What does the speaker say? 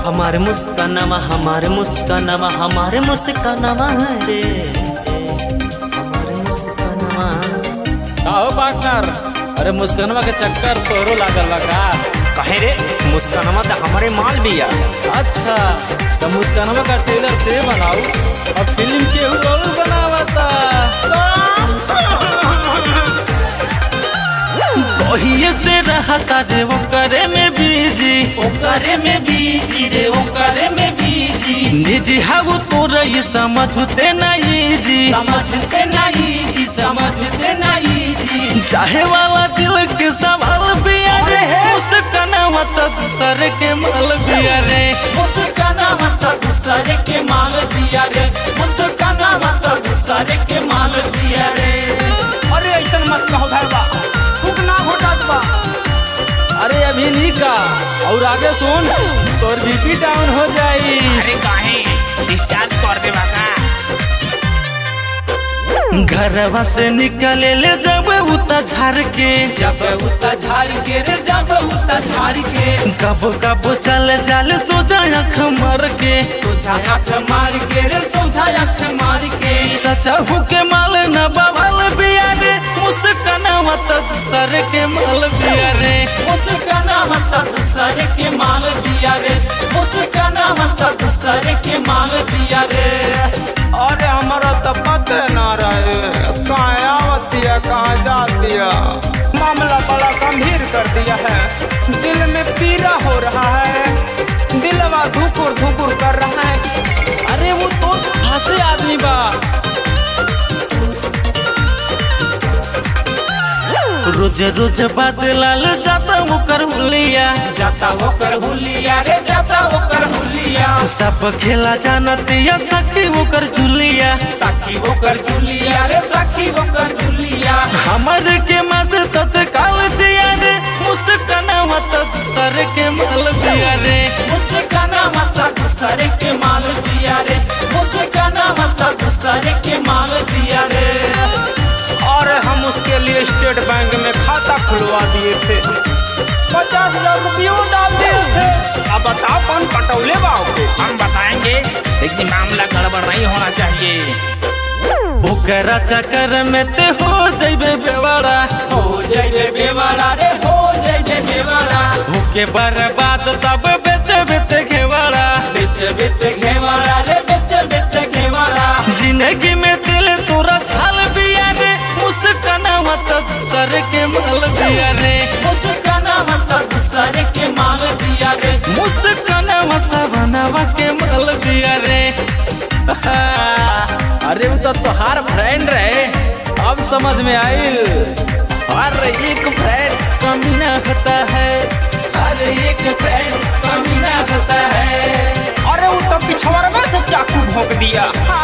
हमारे मुस्कानमा हमारे मुस्कानमा हमारे मुस्कानमा रे हमारे मुस्कानमा। आओ पार्टनर, अरे मुस्कानमा के चक्कर तोरो लागल बा का? कहे रे मुस्कानमा तो हमारे माल बिया। अच्छा तो मुस्कानमा का ट्रेलर ते बनाऊ और फिल्म के और बनावता। कहिए से रहता रे वो करे में बीजी, ओ करे में बीजी रे, ओ करे में बीजी। निजी हाउ तोरा ये समझते नहीं जी, समझते नहीं जी, समझते नहीं जी। चाहे वाला दिल के सवाल बिया रे, मुस्कानमा तो दूसरे के माल बिया रे, मुस्कानमा तो दूसरे के माल बिया रे, मुस्कानमा तो दूसरे के माल बिया रे। अरे ऐसा मत कहो भैया, फूकना होता बा। अरे अभी नहीं का, और आगे सुन तोर बीपी डाउन हो जाई। अरे काहे डिस्चार्ज कर दे बाका। घरवा से निकले ले जब उता झार के, जब उता झार के रे, जब उता झार के। कब कब चल जाले सोचा आँख मार के, सोचा आँख मार के रे, सोचा आँख मार के। सचा के माल न बवाल बिया रे, मुस्कानमा तो दूसरे के माल बिया रे, मुस्कानमा तो दूसरे के माल बिया रे, मुस्कानमा तो दूसरे के माल बिया रे। अरे हमारा तो पता ना रहे कहाँ आवती है कहाँ जाती है। मामला बड़ा गंभीर कर दिया है, दिल में पीड़ा हो रहा है, दिलवा धुकुर धुकुर कर रहा है। अरे वो तो हंसे आदमी बा। रोज रोज बात लाल जाता वो कर हुलिया, जाता वो कर हुलिया रे, जाता वो कर हुलिया। सब खेला जानतिया सखी वो कर झुलिया, साखी वो कर झुलिया रे, साखी वो कर झुलिया। हमर के मस तत्काल दिया रे, मुस्कानमा तो दूसरे के माल बिया रे, मुस्कानमा तो दूसरे के माल बिया रे, मुस्कानमा तो दूसरे के माल बिया रे। और हम उसके लिए स्टेट बैंक में खाता खुलवा दिए थे, 50,000 रुपये डाल दिए थे। अब बताओ कौन पटौले बाओ के? हम बताएंगे लेकिन मामला गड़बड़ नहीं होना चाहिए। ओकरा चक्कर में ते हो जइबे बेवाड़ा, हो जइबे बेवाड़ा रे, हो जइबे बेवाड़ा। होके बर्बाद तब बेच बेच घेवाड़ा, बेच बेच घेवाड़ा रे, बेच बेच घेवाड़ा। जिंदगी में दिल तोरा झाल बिया रे, मुस्कानमा तो दूसरे के माल बिया रे, मुस्कानमा तो दूसरे के माल बिया रे, मुस्कानमा सवनवा के माल बिया रे। अरे वो तो तोहार फ्रेंड रहे, अब समझ में आइल। हर एक फ्रेंड कमीना होता है, हर एक फ्रेंड कमीना होता है। अरे वो तो पिछवाड़े में से चाकू भोंक दिया। हाँ।